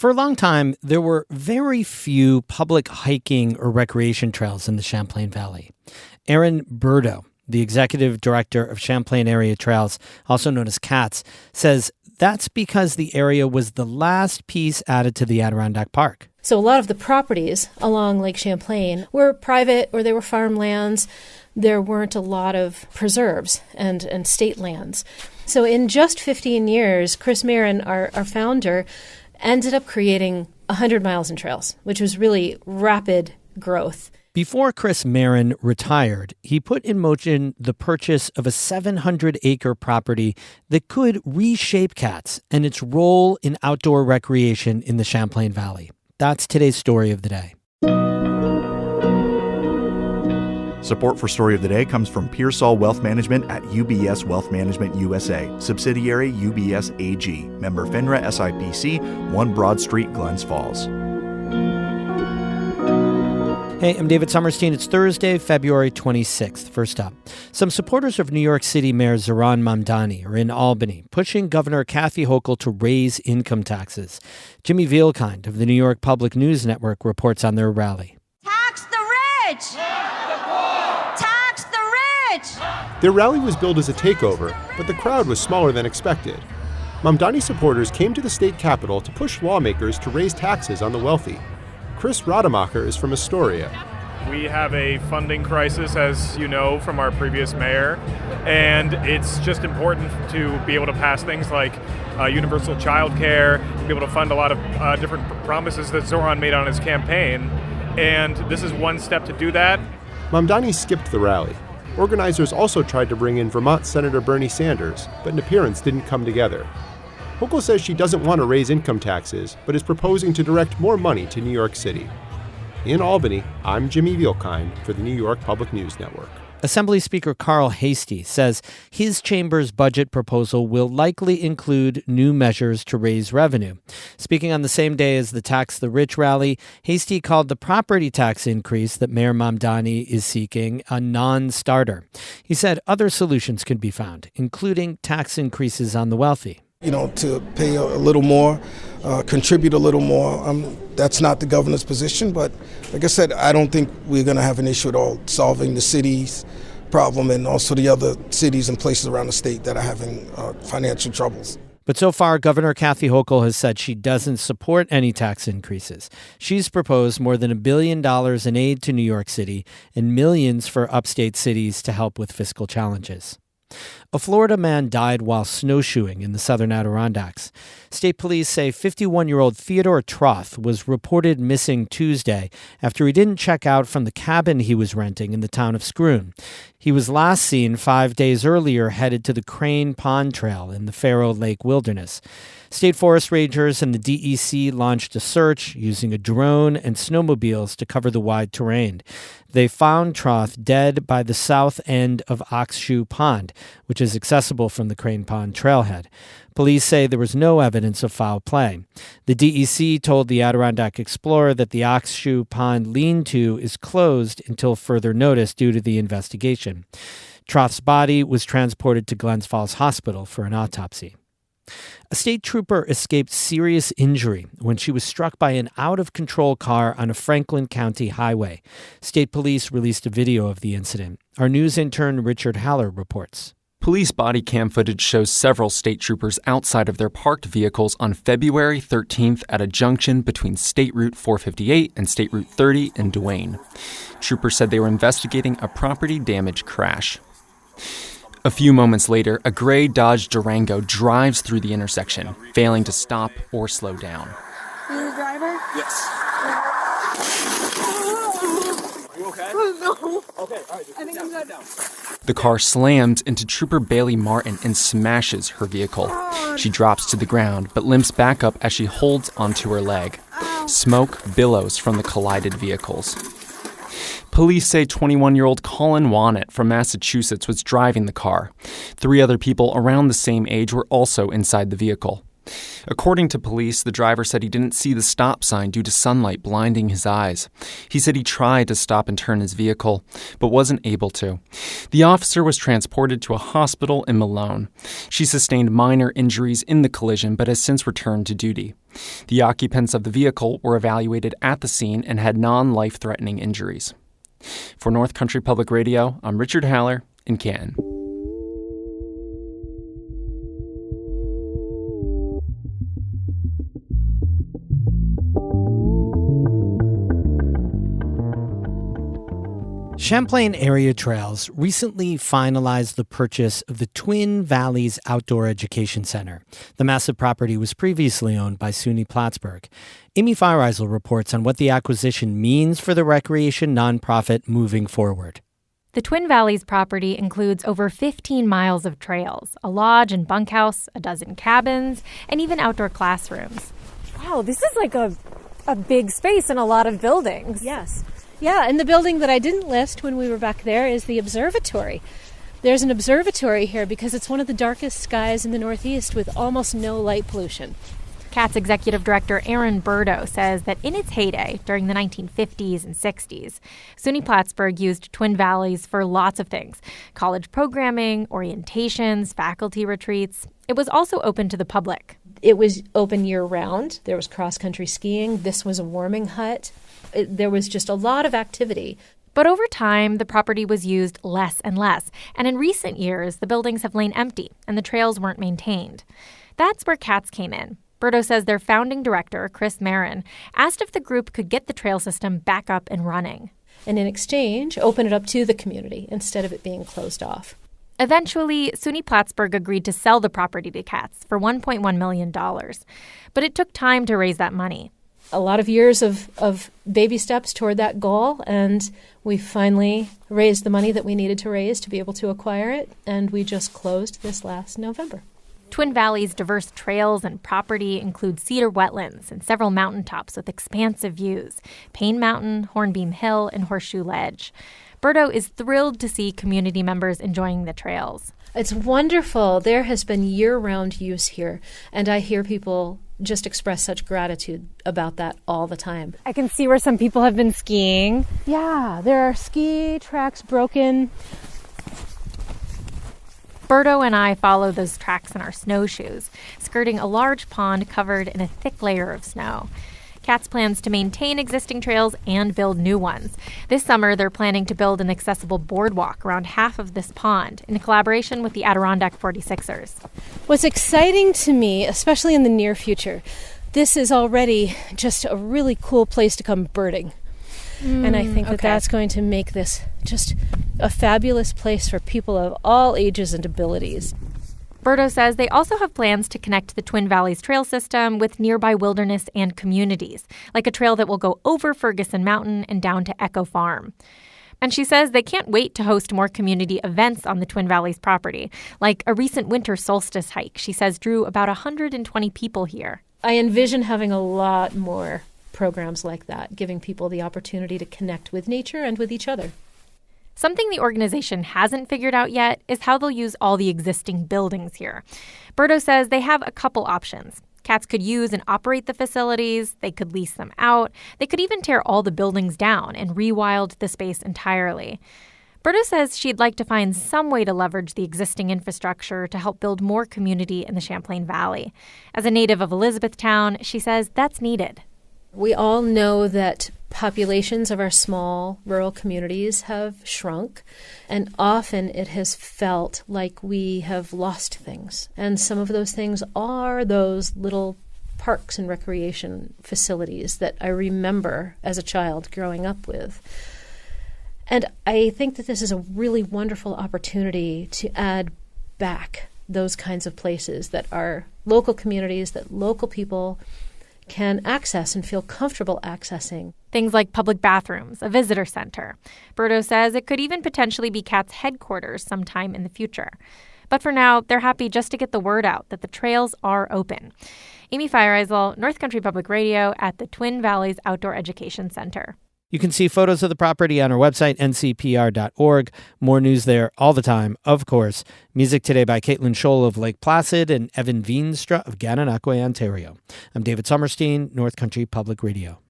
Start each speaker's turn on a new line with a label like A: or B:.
A: For a long time, there were very few public hiking or recreation trails in the Champlain Valley. Aaron Burdo, the executive director of Champlain Area Trails, also known as CATS, says that's because the area was the last piece added to the Adirondack Park.
B: So a lot of the properties along Lake Champlain were private or they were farmlands. There weren't a lot of preserves and state lands. So in just 15 years, Chris Marin, our founder, ended up creating 100 miles in trails, which was really rapid growth.
A: Before Chris Marin retired, he put in motion the purchase of a 700-acre property that could reshape CATS and its role in outdoor recreation in the Champlain Valley. That's today's story of the day.
C: Support for Story of the Day comes from Pearsall Wealth Management at UBS Wealth Management USA, subsidiary UBS AG, member FINRA SIPC, 1 Broad Street, Glens Falls.
A: Hey, I'm David Sommerstein. It's Thursday, February 26th. First up, some supporters of New York City Mayor Zohran Mamdani are in Albany, pushing Governor Kathy Hochul to raise income taxes. Jimmy Vielkind of the New York Public News Network reports on their rally.
D: Tax the rich! Tax the rich!
E: Their rally was billed as a takeover, but the crowd was smaller than expected. Mamdani supporters came to the state capitol to push lawmakers to raise taxes on the wealthy. Chris Rademacher is from Astoria.
F: We have a funding crisis, as you know, from our previous mayor, and it's just important to be able to pass things like universal child care, be able to fund a lot of different promises that Zohran made on his campaign, and this is one step to do that.
E: Mamdani skipped the rally. Organizers also tried to bring in Vermont Senator Bernie Sanders, but an appearance didn't come together. Hochul says she doesn't want to raise income taxes, but is proposing to direct more money to New York City. In Albany, I'm Jimmy Vielkind for the New York Public News Network.
A: Assembly Speaker Carl Hastie says his chamber's budget proposal will likely include new measures to raise revenue. Speaking on the same day as the Tax the Rich rally, Hastie called the property tax increase that Mayor Mamdani is seeking a non-starter. He said other solutions could be found, including tax increases on the wealthy.
G: To pay a little more, contribute a little more. That's not the governor's position, but like I said, I don't think we're going to have an issue at all solving the city's problem and also the other cities and places around the state that are having financial troubles.
A: But so far, Governor Kathy Hochul has said she doesn't support any tax increases. She's proposed more than $1 billion in aid to New York City and millions for upstate cities to help with fiscal challenges. A Florida man died while snowshoeing in the southern Adirondacks. State police say 51-year-old Theodore Troth was reported missing Tuesday after he didn't check out from the cabin he was renting in the town of Scroon. He was last seen 5 days earlier headed to the Crane Pond Trail in the Faro Lake Wilderness. State forest rangers and the DEC launched a search using a drone and snowmobiles to cover the wide terrain. They found Troth dead by the south end of Oxshoe Pond, which is accessible from the Crane Pond trailhead. Police say there was no evidence of foul play. The DEC told the Adirondack Explorer that the Oxshoe Pond lean-to is closed until further notice due to the investigation. Troth's body was transported to Glens Falls Hospital for an autopsy. A state trooper escaped serious injury when she was struck by an out-of-control car on a Franklin County highway. State police released a video of the incident. Our news intern Richard Haller reports.
H: Police body cam footage shows several state troopers outside of their parked vehicles on February 13th at a junction between State Route 458 and State Route 30 in Duane. Troopers said they were investigating a property damage crash. A few moments later, a gray Dodge Durango drives through the intersection, failing to stop or slow down.
D: Are you the driver?
H: Yes.
D: Are you okay? No. Okay, all right. I think I'm good.
H: The car slams into Trooper Bailey Martin and smashes her vehicle. She drops to the ground, but limps back up as she holds onto her leg. Smoke billows from the collided vehicles. Police say 21-year-old Colin Wannett from Massachusetts was driving the car. 3 other people around the same age were also inside the vehicle. According to police, the driver said he didn't see the stop sign due to sunlight blinding his eyes. He said he tried to stop and turn his vehicle, but wasn't able to. The officer was transported to a hospital in Malone. She sustained minor injuries in the collision, but has since returned to duty. The occupants of the vehicle were evaluated at the scene and had non-life-threatening injuries. For North Country Public Radio, I'm Richard Haller in Canton.
A: Champlain Area Trails recently finalized the purchase of the Twin Valleys Outdoor Education Center. The massive property was previously owned by SUNY Plattsburgh. Amy Feiereisel reports on what the acquisition means for the recreation nonprofit moving forward.
I: The Twin Valleys property includes over 15 miles of trails, a lodge and bunkhouse, a dozen cabins, and even outdoor classrooms.
J: Wow, this is like a big space and a lot of buildings.
B: Yes. Yeah, and the building that I didn't list when we were back there is the observatory. There's an observatory here because it's one of the darkest skies in the Northeast with almost no light pollution.
I: CAT's executive director Aaron Burdo says that in its heyday, during the 1950s and 60s, SUNY Plattsburgh used Twin Valleys for lots of things: college programming, orientations, faculty retreats. It was also open to the public.
B: It was open year-round. There was cross-country skiing. This was a warming hut. There was just a lot of activity.
I: But over time, the property was used less and less. And in recent years, the buildings have lain empty and the trails weren't maintained. That's where CATS came in. Burdo says their founding director, Chris Marin, asked if the group could get the trail system back up and running.
B: And in exchange, open it up to the community instead of it being closed off.
I: Eventually, SUNY Plattsburgh agreed to sell the property to CATS for $1.1 million. But it took time to raise that money.
B: A lot of years of baby steps toward that goal, and we finally raised the money that we needed to raise to be able to acquire it, and we just closed this last November.
I: Twin Valley's diverse trails and property include cedar wetlands and several mountaintops with expansive views: Payne Mountain, Hornbeam Hill, and Horseshoe Ledge. Burdo is thrilled to see community members enjoying the trails.
B: It's wonderful. There has been year-round use here, and I hear people just express such gratitude about that all the time.
J: I can see where some people have been skiing.
B: Yeah, there are ski tracks broken.
I: Burdo and I follow those tracks in our snowshoes, skirting a large pond covered in a thick layer of snow. CATS plans to maintain existing trails and build new ones. This summer, they're planning to build an accessible boardwalk around half of this pond in collaboration with the Adirondack 46ers.
B: What's exciting to me, especially in the near future, this is already just a really cool place to come birding. And I think that that's going to make this just a fabulous place for people of all ages and abilities.
I: Burdo says they also have plans to connect the Twin Valleys trail system with nearby wilderness and communities, like a trail that will go over Ferguson Mountain and down to Echo Farm. And she says they can't wait to host more community events on the Twin Valleys property, like a recent winter solstice hike she says drew about 120 people here.
B: I envision having a lot more programs like that, giving people the opportunity to connect with nature and with each other.
I: Something the organization hasn't figured out yet is how they'll use all the existing buildings here. Burdo says they have a couple options. CATS could use and operate the facilities, they could lease them out, they could even tear all the buildings down and rewild the space entirely. Burdo says she'd like to find some way to leverage the existing infrastructure to help build more community in the Champlain Valley. As a native of Elizabethtown, she says that's needed.
B: We all know that populations of our small rural communities have shrunk, and often it has felt like we have lost things. And some of those things are those little parks and recreation facilities that I remember as a child growing up with. And I think that this is a really wonderful opportunity to add back those kinds of places that are local communities, that local people can access and feel comfortable accessing.
I: Things like public bathrooms, a visitor center. Burdo says it could even potentially be CATS headquarters sometime in the future. But for now, they're happy just to get the word out that the trails are open. Amy Feiereisel, North Country Public Radio at the Twin Valleys Outdoor Education Center.
A: You can see photos of the property on our website, ncpr.org. More news there all the time, of course. Music today by Caitlin Scholl of Lake Placid and Evan Veenstra of Gananoque, Ontario. I'm David Sommerstein, North Country Public Radio.